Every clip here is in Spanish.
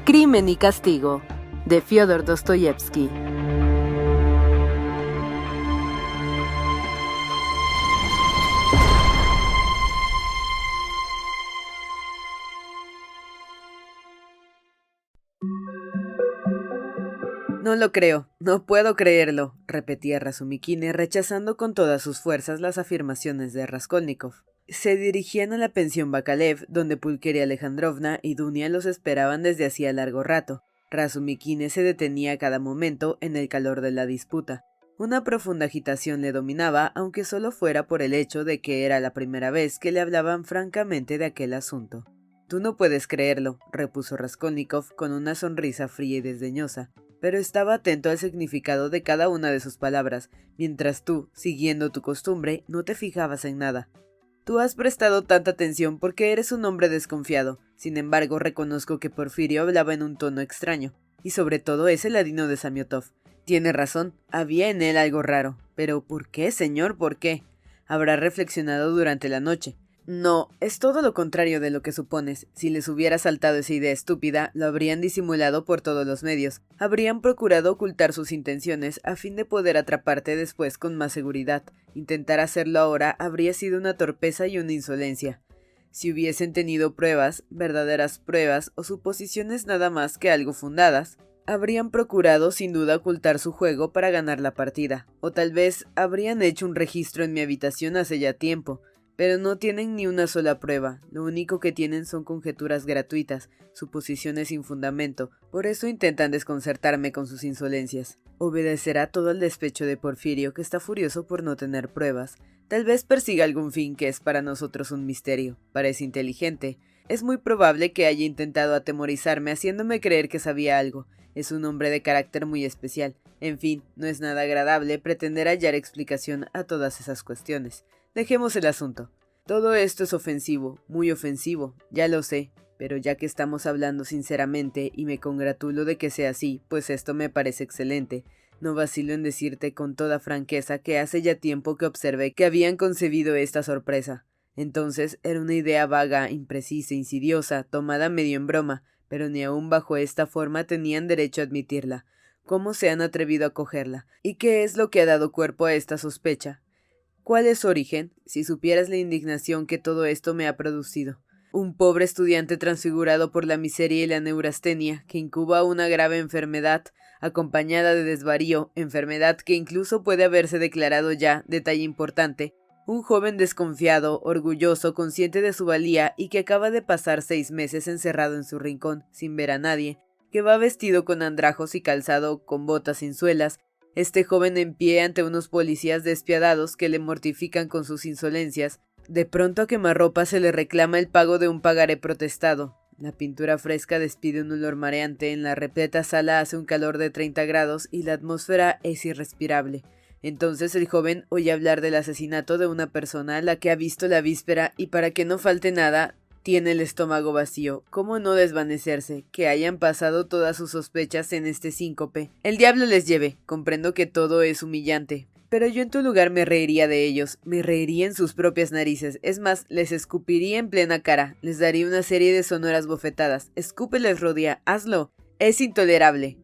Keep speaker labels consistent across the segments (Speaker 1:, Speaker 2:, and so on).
Speaker 1: Crimen y castigo, de Fyodor Dostoyevsky.
Speaker 2: No lo creo, no puedo creerlo, repetía Razumikine, rechazando con todas sus fuerzas las afirmaciones de Raskolnikov. Se dirigían a la pensión Bakalev, donde Pulcheria Alejandrovna y Dunia los esperaban desde hacía largo rato. Razumikine se detenía a cada momento en el calor de la disputa. Una profunda agitación le dominaba, aunque solo fuera por el hecho de que era la primera vez que le hablaban francamente de aquel asunto. «Tú no puedes creerlo», repuso Raskolnikov con una sonrisa fría y desdeñosa, pero estaba atento al significado de cada una de sus palabras, mientras tú, siguiendo tu costumbre, no te fijabas en nada. Tú has prestado tanta atención porque eres un hombre desconfiado. Sin embargo, reconozco que Porfirio hablaba en un tono extraño, y sobre todo ese ladino de Samiotov. Tiene razón, había en él algo raro. Pero ¿por qué, señor? ¿Por qué? Habrá reflexionado durante la noche. No, es todo lo contrario de lo que supones. Si les hubiera saltado esa idea estúpida, lo habrían disimulado por todos los medios. Habrían procurado ocultar sus intenciones a fin de poder atraparte después con más seguridad. Intentar hacerlo ahora habría sido una torpeza y una insolencia. Si hubiesen tenido pruebas, verdaderas pruebas o suposiciones nada más que algo fundadas, habrían procurado sin duda ocultar su juego para ganar la partida. O tal vez habrían hecho un registro en mi habitación hace ya tiempo. Pero no tienen ni una sola prueba, lo único que tienen son conjeturas gratuitas, suposiciones sin fundamento, por eso intentan desconcertarme con sus insolencias. Obedecerá todo el despecho de Porfirio, que está furioso por no tener pruebas. Tal vez persiga algún fin que es para nosotros un misterio. Parece inteligente. Es muy probable que haya intentado atemorizarme haciéndome creer que sabía algo. Es un hombre de carácter muy especial. En fin, no es nada agradable pretender hallar explicación a todas esas cuestiones. Dejemos el asunto. Todo esto es ofensivo, muy ofensivo, ya lo sé, pero ya que estamos hablando sinceramente y me congratulo de que sea así, pues esto me parece excelente, no vacilo en decirte con toda franqueza que hace ya tiempo que observé que habían concebido esta sorpresa. Entonces era una idea vaga, imprecisa, insidiosa, tomada medio en broma, pero ni aun bajo esta forma tenían derecho a admitirla. ¿Cómo se han atrevido a cogerla? ¿Y qué es lo que ha dado cuerpo a esta sospecha? ¿Cuál es su origen? Si supieras la indignación que todo esto me ha producido. Un pobre estudiante transfigurado por la miseria y la neurastenia, que incuba una grave enfermedad, acompañada de desvarío, enfermedad que incluso puede haberse declarado ya, detalle importante, un joven desconfiado, orgulloso, consciente de su valía y que acaba de pasar 6 meses encerrado en su rincón, sin ver a nadie, que va vestido con andrajos y calzado con botas sin suelas. Este joven en pie ante unos policías despiadados que le mortifican con sus insolencias. De pronto a quemarropa se le reclama el pago de un pagaré protestado. La pintura fresca despide un olor mareante, en la repleta sala hace un calor de 30 grados y la atmósfera es irrespirable. Entonces el joven oye hablar del asesinato de una persona a la que ha visto la víspera y para que no falte nada, tiene el estómago vacío. ¿Cómo no desvanecerse? Que hayan pasado todas sus sospechas en este síncope. El diablo les lleve. Comprendo que todo es humillante. Pero yo en tu lugar me reiría de ellos. Me reiría en sus propias narices. Es más, les escupiría en plena cara. Les daría una serie de sonoras bofetadas. Escúpeles, Rodia. Hazlo. Es intolerable.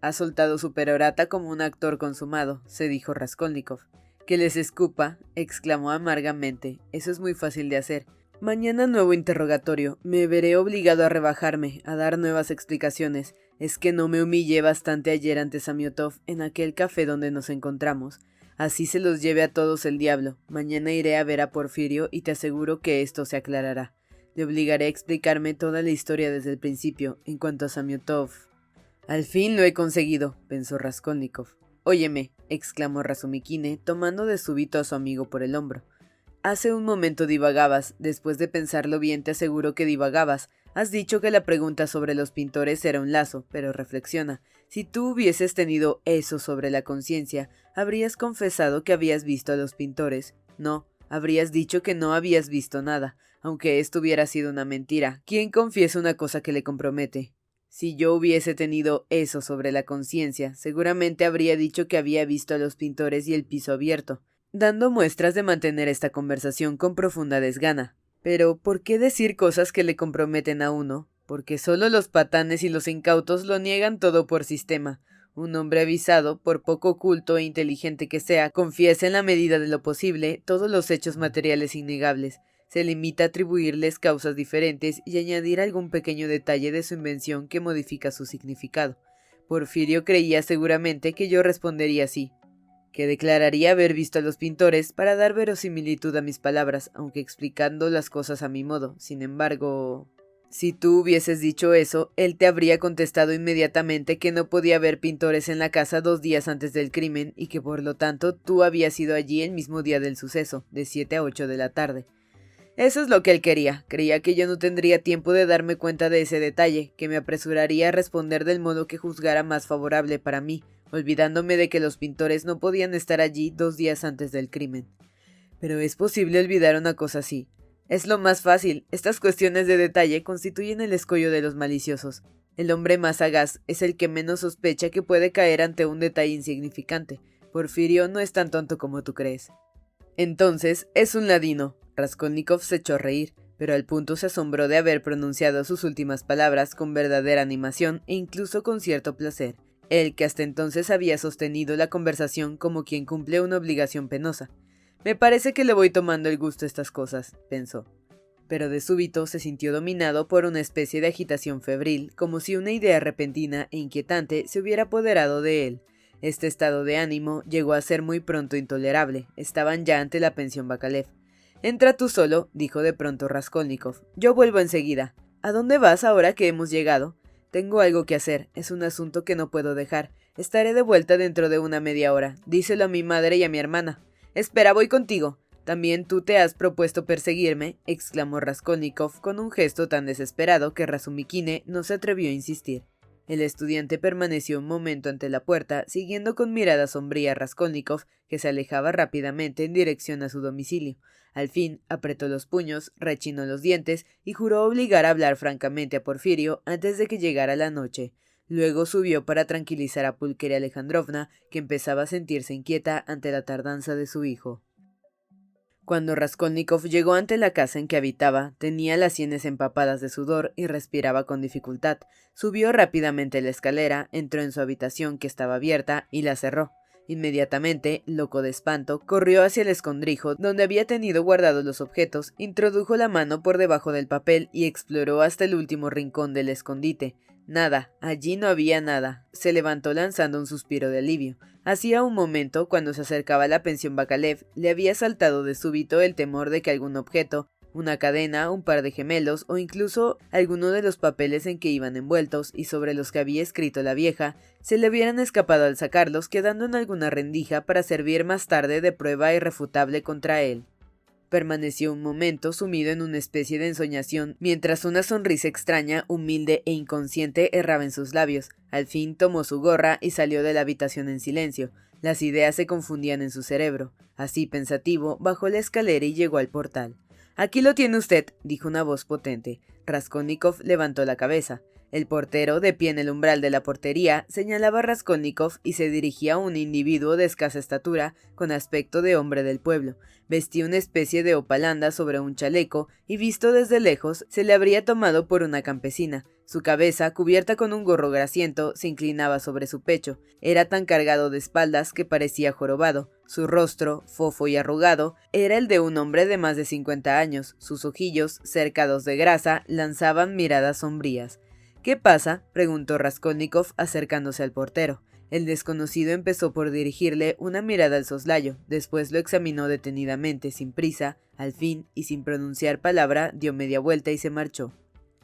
Speaker 2: Ha soltado su perorata como un actor consumado, se dijo Raskolnikov. Que les escupa, exclamó amargamente. Eso es muy fácil de hacer. Mañana nuevo interrogatorio. Me veré obligado a rebajarme, a dar nuevas explicaciones. Es que no me humillé bastante ayer ante Samiotov en aquel café donde nos encontramos. Así se los lleve a todos el diablo. Mañana iré a ver a Porfirio y te aseguro que esto se aclarará. Le obligaré a explicarme toda la historia desde el principio. En cuanto a Samiotov... Al fin lo he conseguido, pensó Raskolnikov. Óyeme, exclamó Razumikine, tomando de súbito a su amigo por el hombro. Hace un momento divagabas. Después de pensarlo bien te aseguro que divagabas. Has dicho que la pregunta sobre los pintores era un lazo, pero reflexiona. Si tú hubieses tenido eso sobre la conciencia, ¿habrías confesado que habías visto a los pintores? No, habrías dicho que no habías visto nada, aunque esto hubiera sido una mentira. ¿Quién confiesa una cosa que le compromete? Si yo hubiese tenido eso sobre la conciencia, seguramente habría dicho que había visto a los pintores y el piso abierto, dando muestras de mantener esta conversación con profunda desgana. Pero, ¿por qué decir cosas que le comprometen a uno? porque solo los patanes y los incautos lo niegan todo por sistema. Un hombre avisado, por poco culto e inteligente que sea, confiesa en la medida de lo posible todos los hechos materiales innegables. Se limita a atribuirles causas diferentes y añadir algún pequeño detalle de su invención que modifica su significado. Porfirio creía seguramente que yo respondería así, que declararía haber visto a los pintores para dar verosimilitud a mis palabras, aunque explicando las cosas a mi modo. Sin embargo, si tú hubieses dicho eso, él te habría contestado inmediatamente que no podía haber pintores en la casa 2 días antes del crimen y que por lo tanto tú habías ido allí el mismo día del suceso, de 7 a 8 de la tarde. Eso es lo que él quería. Creía que yo no tendría tiempo de darme cuenta de ese detalle, que me apresuraría a responder del modo que juzgara más favorable para mí, olvidándome de que los pintores no podían estar allí 2 días antes del crimen. Pero es posible olvidar una cosa así. Es lo más fácil. Estas cuestiones de detalle constituyen el escollo de los maliciosos. El hombre más sagaz es el que menos sospecha que puede caer ante un detalle insignificante. Porfirio no es tan tonto como tú crees. Entonces, es un ladino. Raskolnikov se echó a reír, pero al punto se asombró de haber pronunciado sus últimas palabras con verdadera animación e incluso con cierto placer. Él, que hasta entonces había sostenido la conversación como quien cumple una obligación penosa. Me parece que le voy tomando el gusto a estas cosas, pensó. Pero de súbito se sintió dominado por una especie de agitación febril, como si una idea repentina e inquietante se hubiera apoderado de él. Este estado de ánimo llegó a ser muy pronto intolerable. Estaban ya ante la pensión Bakalev. «Entra tú solo», dijo de pronto Raskolnikov. «Yo vuelvo enseguida». «¿A dónde vas ahora que hemos llegado?» «Tengo algo que hacer. Es un asunto que no puedo dejar. Estaré de vuelta dentro de una media hora. Díselo a mi madre y a mi hermana». «Espera, voy contigo». «¿También tú te has propuesto perseguirme?», exclamó Raskolnikov con un gesto tan desesperado que Razumikine no se atrevió a insistir. El estudiante permaneció un momento ante la puerta, siguiendo con mirada sombría a Raskolnikov, que se alejaba rápidamente en dirección a su domicilio. Al fin, apretó los puños, rechinó los dientes y juró obligar a hablar francamente a Porfirio antes de que llegara la noche. Luego subió para tranquilizar a Pulcheria Alejandrovna, que empezaba a sentirse inquieta ante la tardanza de su hijo. Cuando Raskolnikov llegó ante la casa en que habitaba, tenía las sienes empapadas de sudor y respiraba con dificultad. Subió rápidamente la escalera, entró en su habitación, que estaba abierta, y la cerró. Inmediatamente, loco de espanto, corrió hacia el escondrijo donde había tenido guardados los objetos, introdujo la mano por debajo del papel y exploró hasta el último rincón del escondite. Nada, allí no había nada. Se levantó lanzando un suspiro de alivio. Hacía un momento, cuando se acercaba a la pensión Bakalev, le había saltado de súbito el temor de que algún objeto, una cadena, un par de gemelos o incluso alguno de los papeles en que iban envueltos y sobre los que había escrito la vieja, se le hubieran escapado al sacarlos, quedando en alguna rendija para servir más tarde de prueba irrefutable contra él. Permaneció un momento sumido en una especie de ensoñación, mientras una sonrisa extraña, humilde e inconsciente erraba en sus labios. Al fin tomó su gorra y salió de la habitación en silencio. Las ideas se confundían en su cerebro. Así, pensativo, bajó la escalera y llegó al portal. «Aquí lo tiene usted», dijo una voz potente. Raskolnikov levantó la cabeza. El portero, de pie en el umbral de la portería, señalaba a Raskolnikov y se dirigía a un individuo de escasa estatura, con aspecto de hombre del pueblo. Vestía una especie de hopalanda sobre un chaleco y, visto desde lejos, se le habría tomado por una campesina. Su cabeza, cubierta con un gorro grasiento, se inclinaba sobre su pecho. Era tan cargado de espaldas que parecía jorobado. Su rostro, fofo y arrugado, era el de un hombre de más de 50 años. Sus ojillos, cercados de grasa, lanzaban miradas sombrías. «¿Qué pasa?», preguntó Raskolnikov acercándose al portero. El desconocido empezó por dirigirle una mirada al soslayo, después lo examinó detenidamente, sin prisa, al fin, y sin pronunciar palabra, dio media vuelta y se marchó.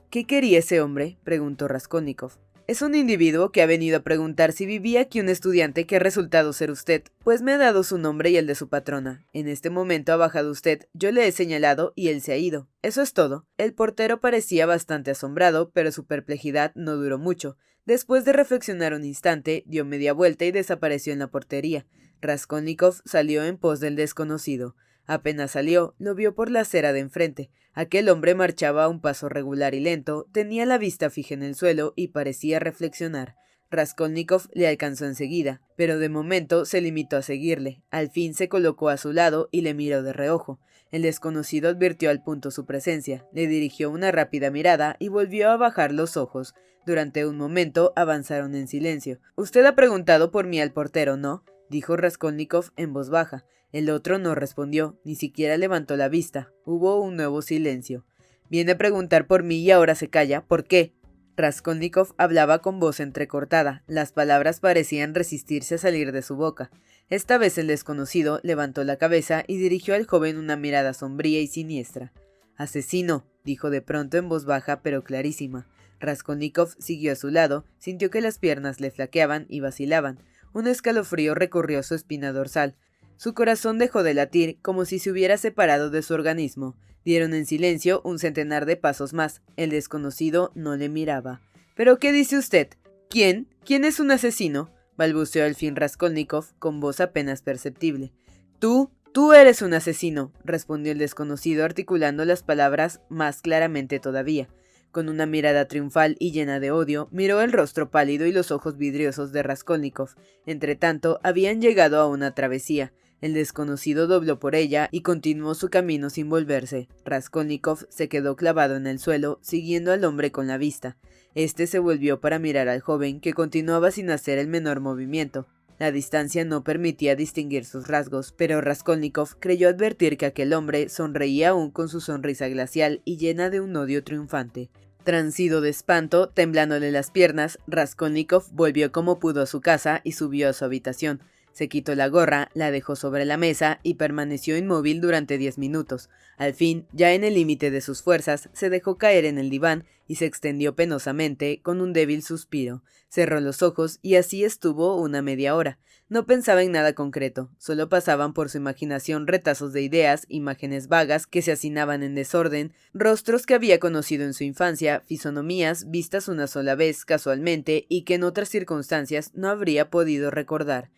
Speaker 2: «¿Qué quería ese hombre?», preguntó Raskolnikov. «Es un individuo que ha venido a preguntar si vivía aquí un estudiante que ha resultado ser usted, pues me ha dado su nombre y el de su patrona. En este momento ha bajado usted, yo le he señalado y él se ha ido. Eso es todo». El portero parecía bastante asombrado, pero su perplejidad no duró mucho. Después de reflexionar un instante, dio media vuelta y desapareció en la portería. Raskolnikov salió en pos del desconocido. Apenas salió, lo vio por la acera de enfrente. Aquel hombre marchaba a un paso regular y lento, tenía la vista fija en el suelo y parecía reflexionar. Raskolnikov le alcanzó enseguida, pero de momento se limitó a seguirle. Al fin se colocó a su lado y le miró de reojo. El desconocido advirtió al punto su presencia, le dirigió una rápida mirada y volvió a bajar los ojos. Durante un momento avanzaron en silencio. «Usted ha preguntado por mí al portero, ¿no?», dijo Raskolnikov en voz baja. El otro no respondió, ni siquiera levantó la vista. Hubo un nuevo silencio. «Viene a preguntar por mí y ahora se calla. ¿Por qué?». Raskolnikov hablaba con voz entrecortada. Las palabras parecían resistirse a salir de su boca. Esta vez el desconocido levantó la cabeza y dirigió al joven una mirada sombría y siniestra. «Asesino», dijo de pronto en voz baja pero clarísima. Raskolnikov siguió a su lado, sintió que las piernas le flaqueaban y vacilaban. Un escalofrío recorrió su espina dorsal. Su corazón dejó de latir como si se hubiera separado de su organismo. Dieron en silencio un centenar de pasos más. El desconocido no le miraba. «¿Pero qué dice usted? ¿Quién? ¿Quién es un asesino?», balbuceó al fin Raskolnikov con voz apenas perceptible. Tú eres un asesino», respondió el desconocido articulando las palabras más claramente todavía. Con una mirada triunfal y llena de odio, miró el rostro pálido y los ojos vidriosos de Raskolnikov. Entretanto, habían llegado a una travesía. El desconocido dobló por ella y continuó su camino sin volverse. Raskolnikov se quedó clavado en el suelo, siguiendo al hombre con la vista. Este se volvió para mirar al joven, que continuaba sin hacer el menor movimiento. La distancia no permitía distinguir sus rasgos, pero Raskolnikov creyó advertir que aquel hombre sonreía aún con su sonrisa glacial y llena de un odio triunfante. Transido de espanto, temblándole las piernas, Raskolnikov volvió como pudo a su casa y subió a su habitación. Se quitó la gorra, la dejó sobre la mesa y permaneció inmóvil durante 10 minutos. Al fin, ya en el límite de sus fuerzas, se dejó caer en el diván y se extendió penosamente con un débil suspiro. Cerró los ojos y así estuvo una media hora. No pensaba en nada concreto, solo pasaban por su imaginación retazos de ideas, imágenes vagas que se hacinaban en desorden, rostros que había conocido en su infancia, fisonomías vistas una sola vez casualmente y que en otras circunstancias no habría podido recordar.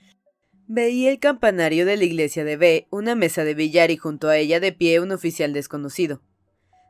Speaker 2: Veía el campanario de la iglesia de B, una mesa de billar y junto a ella de pie un oficial desconocido.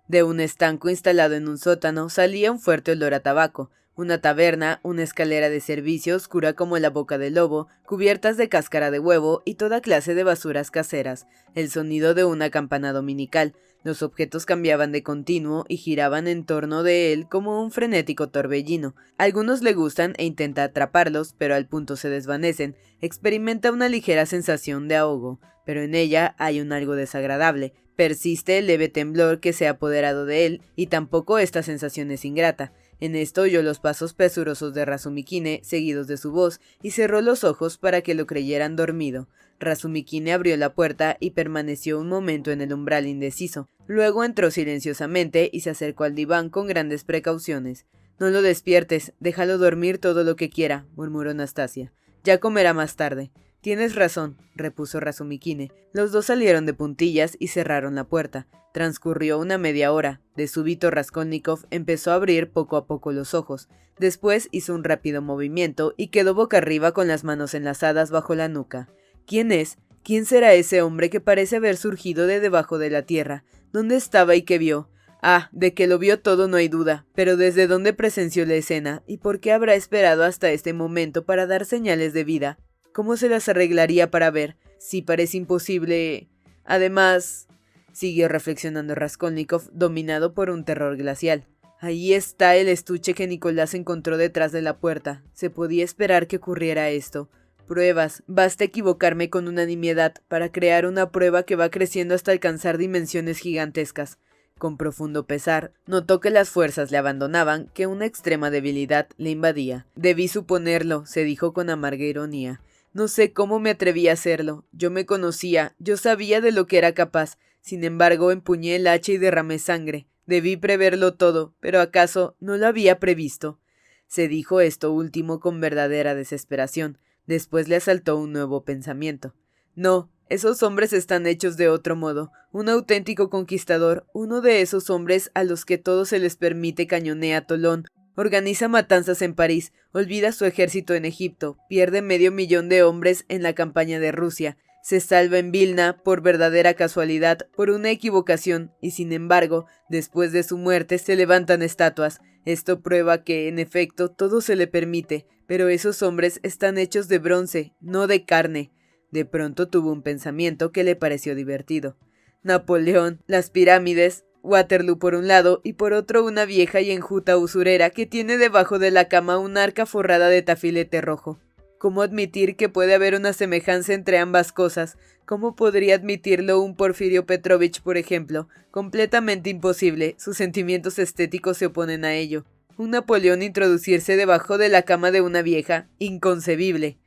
Speaker 2: De un estanco instalado en un sótano salía un fuerte olor a tabaco. Una taberna, una escalera de servicio oscura como la boca del lobo, cubiertas de cáscara de huevo y toda clase de basuras caseras, el sonido de una campana dominical. Los objetos cambiaban de continuo y giraban en torno de él como un frenético torbellino. Algunos le gustan e intenta atraparlos, pero al punto se desvanecen. Experimenta una ligera sensación de ahogo, pero en ella hay un algo desagradable. Persiste el leve temblor que se ha apoderado de él, y tampoco esta sensación es ingrata. En esto oyó los pasos presurosos de Razumikine, seguidos de su voz, y cerró los ojos para que lo creyeran dormido. Razumikine abrió la puerta y permaneció un momento en el umbral indeciso. Luego entró silenciosamente y se acercó al diván con grandes precauciones. «No lo despiertes, déjalo dormir todo lo que quiera», murmuró Nastasia. «Ya comerá más tarde». «Tienes razón», repuso Razumikine. Los dos salieron de puntillas y cerraron la puerta. Transcurrió una media hora. De súbito Raskolnikov empezó a abrir poco a poco los ojos. Después hizo un rápido movimiento y quedó boca arriba con las manos enlazadas bajo la nuca. ¿Quién es? ¿Quién será ese hombre que parece haber surgido de debajo de la tierra? ¿Dónde estaba y qué vio? Ah, de que lo vio todo no hay duda, pero ¿desde dónde presenció la escena? ¿Y por qué habrá esperado hasta este momento para dar señales de vida? ¿Cómo se las arreglaría para ver? Sí, parece imposible. Además, siguió reflexionando Raskolnikov, dominado por un terror glacial. Ahí está el estuche que Nicolás encontró detrás de la puerta. Se podía esperar que ocurriera esto. Pruebas. Basta equivocarme con una nimiedad para crear una prueba que va creciendo hasta alcanzar dimensiones gigantescas. Con profundo pesar, notó que las fuerzas le abandonaban, que una extrema debilidad le invadía. Debí suponerlo, se dijo con amarga ironía. No sé cómo me atreví a hacerlo. Yo me conocía, yo sabía de lo que era capaz. Sin embargo, empuñé el hacha y derramé sangre. Debí preverlo todo, pero ¿acaso no lo había previsto? Se dijo esto último con verdadera desesperación. Después le asaltó un nuevo pensamiento. No, esos hombres están hechos de otro modo. Un auténtico conquistador, uno de esos hombres a los que todo se les permite, cañonea a Tolón, organiza matanzas en París, olvida su ejército en Egipto, pierde 500.000 de hombres en la campaña de Rusia, se salva en Vilna por verdadera casualidad, por una equivocación, y sin embargo, después de su muerte se levantan estatuas. Esto prueba que, en efecto, todo se le permite, pero esos hombres están hechos de bronce, no de carne. De pronto tuvo un pensamiento que le pareció divertido. Napoleón, las pirámides, Waterloo por un lado y por otro una vieja y enjuta usurera que tiene debajo de la cama una arca forrada de tafilete rojo. ¿Cómo admitir que puede haber una semejanza entre ambas cosas? ¿Cómo podría admitirlo un Porfirio Petrovich, por ejemplo? Completamente imposible, sus sentimientos estéticos se oponen a ello. Un Napoleón introducirse debajo de la cama de una vieja, inconcebible.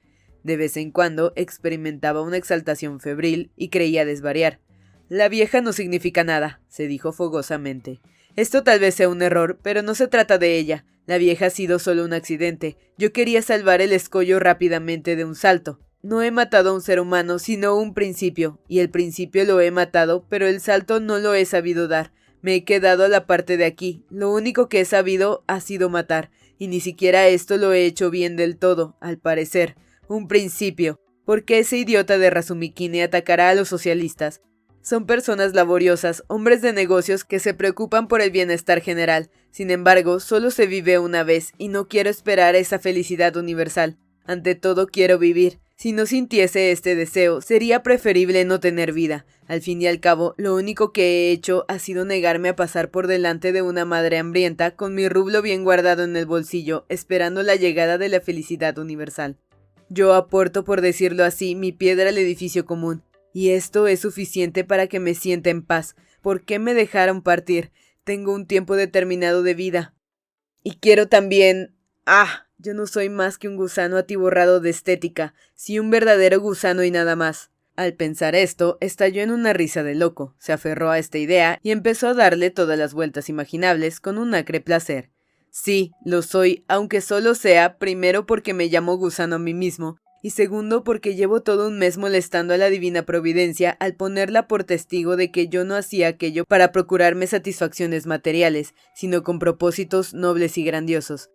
Speaker 2: De vez en cuando experimentaba una exaltación febril y creía desvariar. La vieja no significa nada, se dijo fogosamente. Esto tal vez sea un error, pero no se trata de ella. La vieja ha sido solo un accidente. Yo quería salvar el escollo rápidamente de un salto. No he matado a un ser humano, sino un principio, y el principio lo he matado, pero el salto no lo he sabido dar. Me he quedado a la parte de aquí. Lo único que he sabido ha sido matar, y ni siquiera esto lo he hecho bien del todo, al parecer. Un principio. ¿Por qué ese idiota de Razumikine atacará a los socialistas? Son personas laboriosas, hombres de negocios que se preocupan por el bienestar general. Sin embargo, solo se vive una vez y no quiero esperar esa felicidad universal. Ante todo quiero vivir. Si no sintiese este deseo, sería preferible no tener vida. Al fin y al cabo, lo único que he hecho ha sido negarme a pasar por delante de una madre hambrienta con mi rublo bien guardado en el bolsillo, esperando la llegada de la felicidad universal. Yo aporto, por decirlo así, mi piedra al edificio común. Y esto es suficiente para que me sienta en paz. ¿Por qué me dejaron partir? Tengo un tiempo determinado de vida. Y quiero también... yo no soy más que un gusano atiborrado de estética, sí un verdadero gusano y nada más. Al pensar esto, estalló en una risa de loco, se aferró a esta idea y empezó a darle todas las vueltas imaginables con un acre placer. Sí, lo soy, aunque solo sea, primero porque me llamo gusano a mí mismo, y segundo porque llevo todo un mes molestando a la divina providencia al ponerla por testigo de que yo no hacía aquello para procurarme satisfacciones materiales, sino con propósitos nobles y grandiosos.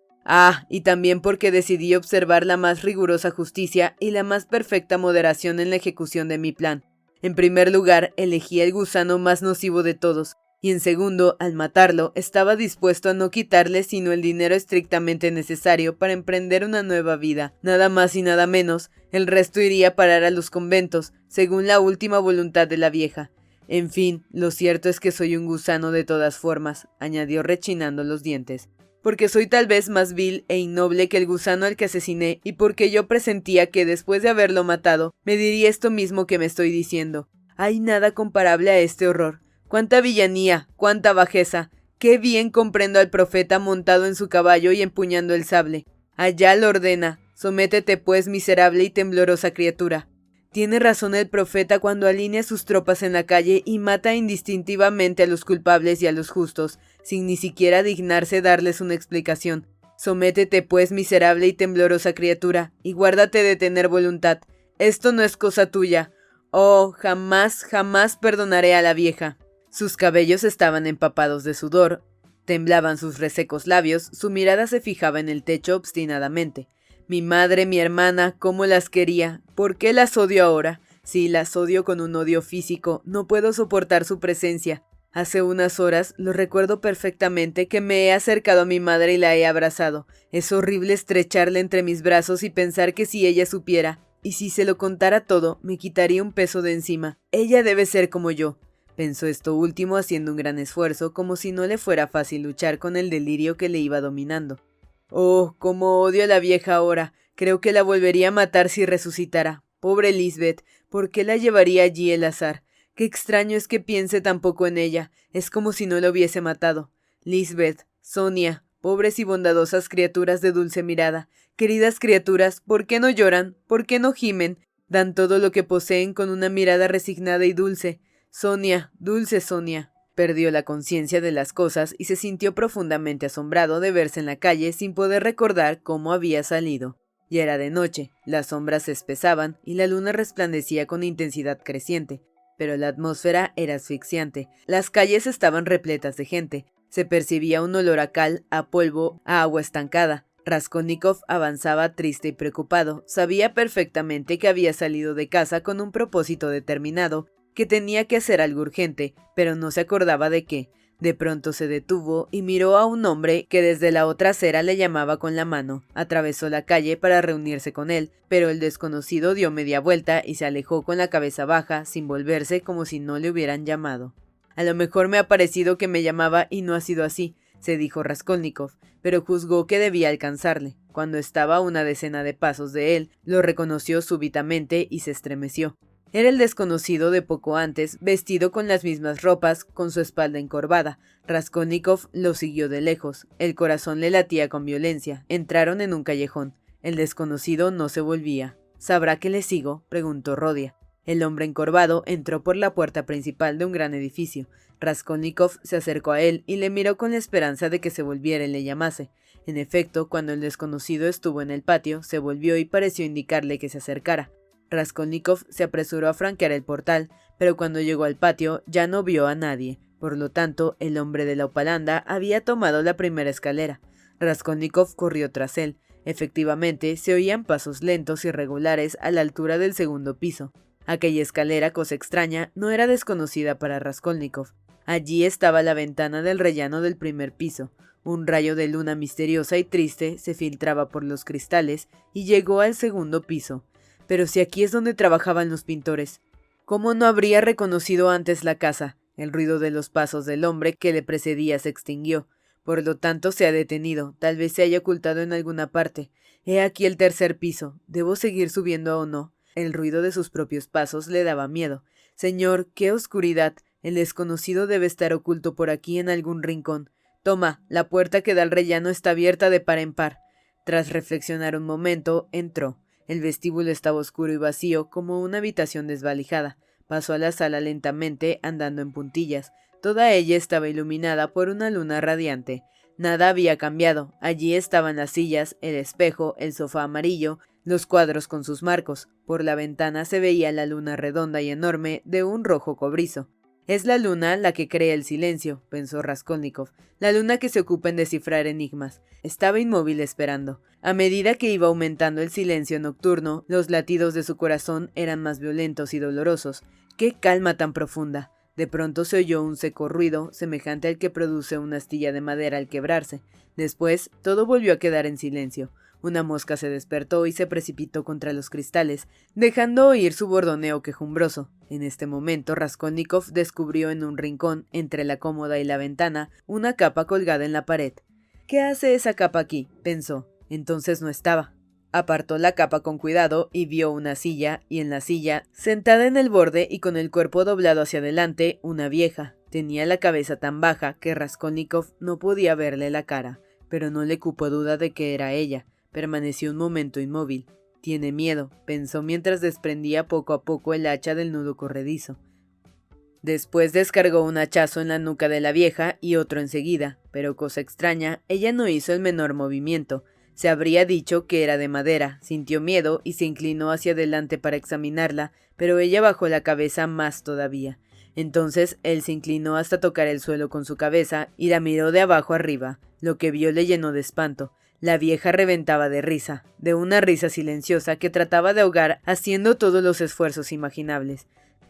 Speaker 2: Y también porque decidí observar la más rigurosa justicia y la más perfecta moderación en la ejecución de mi plan. En primer lugar, elegí el gusano más nocivo de todos, y en segundo, al matarlo, estaba dispuesto a no quitarle sino el dinero estrictamente necesario para emprender una nueva vida, nada más y nada menos. El resto iría a parar a los conventos, según la última voluntad de la vieja. En fin, lo cierto es que soy un gusano de todas formas, añadió rechinando los dientes, porque soy tal vez más vil e innoble que el gusano al que asesiné, y porque yo presentía que después de haberlo matado, me diría esto mismo que me estoy diciendo. Hay nada comparable a este horror. ¡Cuánta villanía! ¡Cuánta bajeza! ¡Qué bien comprendo al profeta montado en su caballo y empuñando el sable! Allá lo ordena. Sométete pues, miserable y temblorosa criatura. Tiene razón el profeta cuando alinea sus tropas en la calle y mata indistintivamente a los culpables y a los justos, sin ni siquiera dignarse darles una explicación. Sométete pues, miserable y temblorosa criatura, y guárdate de tener voluntad. Esto no es cosa tuya. Oh, jamás, jamás perdonaré a la vieja. Sus cabellos estaban empapados de sudor, temblaban sus resecos labios, su mirada se fijaba en el techo obstinadamente. Mi madre, mi hermana, cómo las quería. ¿Por qué las odio ahora? Sí, las odio con un odio físico, no puedo soportar su presencia. Hace unas horas, lo recuerdo perfectamente, que me he acercado a mi madre y la he abrazado. Es horrible estrecharla entre mis brazos y pensar que si ella supiera, y si se lo contara todo, me quitaría un peso de encima. Ella debe ser como yo. Pensó esto último haciendo un gran esfuerzo, como si no le fuera fácil luchar con el delirio que le iba dominando. Oh, cómo odio a la vieja ahora. Creo que la volvería a matar si resucitara. Pobre Lisbeth, ¿por qué la llevaría allí el azar? Qué extraño es que piense tan poco en ella. Es como si no la hubiese matado. Lisbeth, Sonia, pobres y bondadosas criaturas de dulce mirada. Queridas criaturas, ¿por qué no lloran? ¿Por qué no gimen? Dan todo lo que poseen con una mirada resignada y dulce. Sonia, dulce Sonia. Perdió la conciencia de las cosas y se sintió profundamente asombrado de verse en la calle sin poder recordar cómo había salido. Ya era de noche, las sombras se espesaban y la luna resplandecía con intensidad creciente, pero la atmósfera era asfixiante. Las calles estaban repletas de gente. Se percibía un olor a cal, a polvo, a agua estancada. Raskolnikov avanzaba triste y preocupado. Sabía perfectamente que había salido de casa con un propósito determinado, que tenía que hacer algo urgente, pero no se acordaba de qué. De pronto se detuvo y miró a un hombre que desde la otra acera le llamaba con la mano. Atravesó la calle para reunirse con él, pero el desconocido dio media vuelta y se alejó con la cabeza baja, sin volverse, como si no le hubieran llamado. A lo mejor me ha parecido que me llamaba y no ha sido así, se dijo Raskolnikov, pero juzgó que debía alcanzarle. Cuando estaba a una decena de pasos de él, lo reconoció súbitamente y se estremeció. Era el desconocido de poco antes, vestido con las mismas ropas, con su espalda encorvada. Raskolnikov lo siguió de lejos. El corazón le latía con violencia. Entraron en un callejón. El desconocido no se volvía. ¿Sabrá que le sigo?, preguntó Rodia. El hombre encorvado entró por la puerta principal de un gran edificio. Raskolnikov se acercó a él y le miró con la esperanza de que se volviera y le llamase. En efecto, cuando el desconocido estuvo en el patio, se volvió y pareció indicarle que se acercara. Raskolnikov se apresuró a franquear el portal, pero cuando llegó al patio ya no vio a nadie. Por lo tanto, el hombre de la hopalanda había tomado la primera escalera. Raskolnikov corrió tras él. Efectivamente, se oían pasos lentos y regulares a la altura del segundo piso. Aquella escalera, cosa extraña, no era desconocida para Raskolnikov. Allí estaba la ventana del rellano del primer piso. Un rayo de luna misteriosa y triste se filtraba por los cristales y llegó al segundo piso. Pero si aquí es donde trabajaban los pintores, ¿cómo no habría reconocido antes la casa? El ruido de los pasos del hombre que le precedía se extinguió. Por lo tanto se ha detenido, tal vez se haya ocultado en alguna parte. He aquí el tercer piso. ¿Debo seguir subiendo o no? El ruido de sus propios pasos le daba miedo. Señor, qué oscuridad. El desconocido debe estar oculto por aquí en algún rincón. Toma, la puerta que da al rellano está abierta de par en par. Tras reflexionar un momento, entró. El vestíbulo estaba oscuro y vacío, como una habitación desvalijada. Pasó a la sala lentamente, andando en puntillas. Toda ella estaba iluminada por una luna radiante. Nada había cambiado. Allí estaban las sillas, el espejo, el sofá amarillo, los cuadros con sus marcos. Por la ventana se veía la luna redonda y enorme de un rojo cobrizo. Es la luna la que crea el silencio, pensó Raskolnikov, la luna que se ocupa en descifrar enigmas. Estaba inmóvil esperando. A medida que iba aumentando el silencio nocturno, los latidos de su corazón eran más violentos y dolorosos. ¡Qué calma tan profunda! De pronto se oyó un seco ruido, semejante al que produce una astilla de madera al quebrarse. Después, todo volvió a quedar en silencio. Una mosca se despertó y se precipitó contra los cristales, dejando oír su bordoneo quejumbroso. En este momento Raskolnikov descubrió en un rincón, entre la cómoda y la ventana, una capa colgada en la pared. ¿Qué hace esa capa aquí?, pensó. Entonces no estaba. Apartó la capa con cuidado y vio una silla, y en la silla, sentada en el borde y con el cuerpo doblado hacia adelante, una vieja. Tenía la cabeza tan baja que Raskolnikov no podía verle la cara, pero no le cupo duda de que era ella. Permaneció un momento inmóvil. Tiene miedo, pensó mientras desprendía poco a poco el hacha del nudo corredizo. Después descargó un hachazo en la nuca de la vieja y otro enseguida, pero cosa extraña, ella no hizo el menor movimiento. Se habría dicho que era de madera, sintió miedo y se inclinó hacia adelante para examinarla, pero ella bajó la cabeza más todavía. Entonces él se inclinó hasta tocar el suelo con su cabeza y la miró de abajo arriba. Lo que vio le llenó de espanto. La vieja reventaba de risa, de una risa silenciosa que trataba de ahogar haciendo todos los esfuerzos imaginables.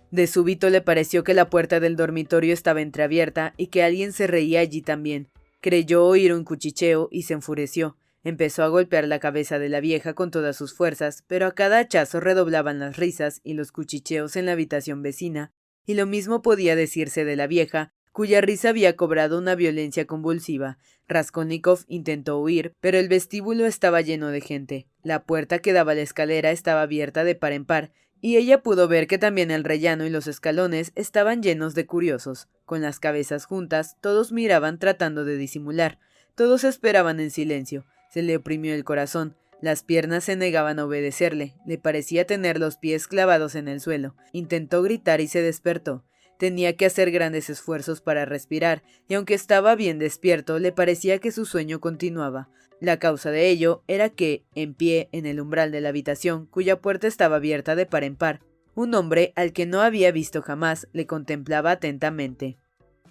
Speaker 2: De súbito le pareció que la puerta del dormitorio estaba entreabierta y que alguien se reía allí también. Creyó oír un cuchicheo y se enfureció. Empezó a golpear la cabeza de la vieja con todas sus fuerzas, pero a cada hachazo redoblaban las risas y los cuchicheos en la habitación vecina, y lo mismo podía decirse de la vieja, cuya risa había cobrado una violencia convulsiva. Raskolnikov intentó huir, pero el vestíbulo estaba lleno de gente. La puerta que daba a la escalera estaba abierta de par en par, y ella pudo ver que también el rellano y los escalones estaban llenos de curiosos. Con las cabezas juntas, todos miraban tratando de disimular. Todos esperaban en silencio. Se le oprimió el corazón. Las piernas se negaban a obedecerle. Le parecía tener los pies clavados en el suelo. Intentó gritar y se despertó. Tenía que hacer grandes esfuerzos para respirar, y aunque estaba bien despierto, le parecía que su sueño continuaba. La causa de ello era que, en pie en el umbral de la habitación, cuya puerta estaba abierta de par en par, un hombre al que no había visto jamás le contemplaba atentamente.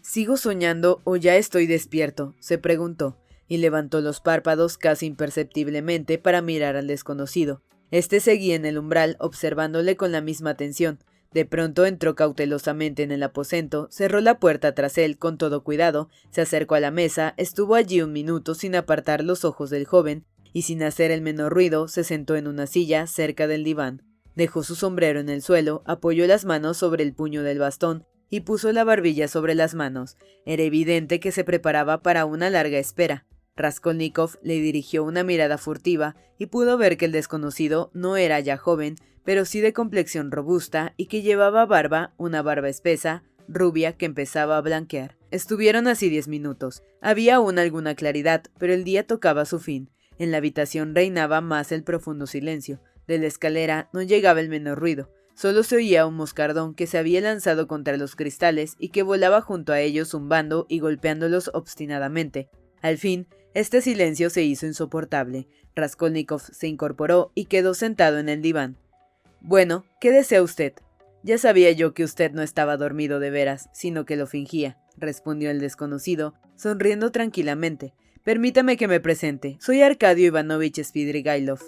Speaker 2: ¿Sigo soñando o ya estoy despierto?, se preguntó, y levantó los párpados casi imperceptiblemente para mirar al desconocido. Este seguía en el umbral, observándole con la misma atención. De pronto entró cautelosamente en el aposento, cerró la puerta tras él con todo cuidado, se acercó a la mesa, estuvo allí un minuto sin apartar los ojos del joven, y sin hacer el menor ruido, se sentó en una silla cerca del diván. Dejó su sombrero en el suelo, apoyó las manos sobre el puño del bastón y puso la barbilla sobre las manos. Era evidente que se preparaba para una larga espera. Raskolnikov le dirigió una mirada furtiva y pudo ver que el desconocido no era ya joven, pero sí de complexión robusta y que llevaba barba, una barba espesa, rubia que empezaba a blanquear. Estuvieron así 10 minutos. Había aún alguna claridad, pero el día tocaba su fin. En la habitación reinaba más el profundo silencio. De la escalera no llegaba el menor ruido. Solo se oía un moscardón que se había lanzado contra los cristales y que volaba junto a ellos zumbando y golpeándolos obstinadamente. Al fin, este silencio se hizo insoportable. Raskolnikov se incorporó y quedó sentado en el diván. «Bueno, ¿qué desea usted?» «Ya sabía yo que usted no estaba dormido de veras, sino que lo fingía», respondió el desconocido, sonriendo tranquilamente. «Permítame que me presente. Soy Arkadio Ivanovich Svidrigailov».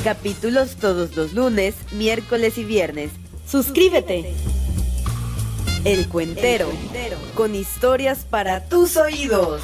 Speaker 1: Capítulos todos los lunes, miércoles y viernes. ¡Suscríbete! El Cuentero, con historias para tus oídos.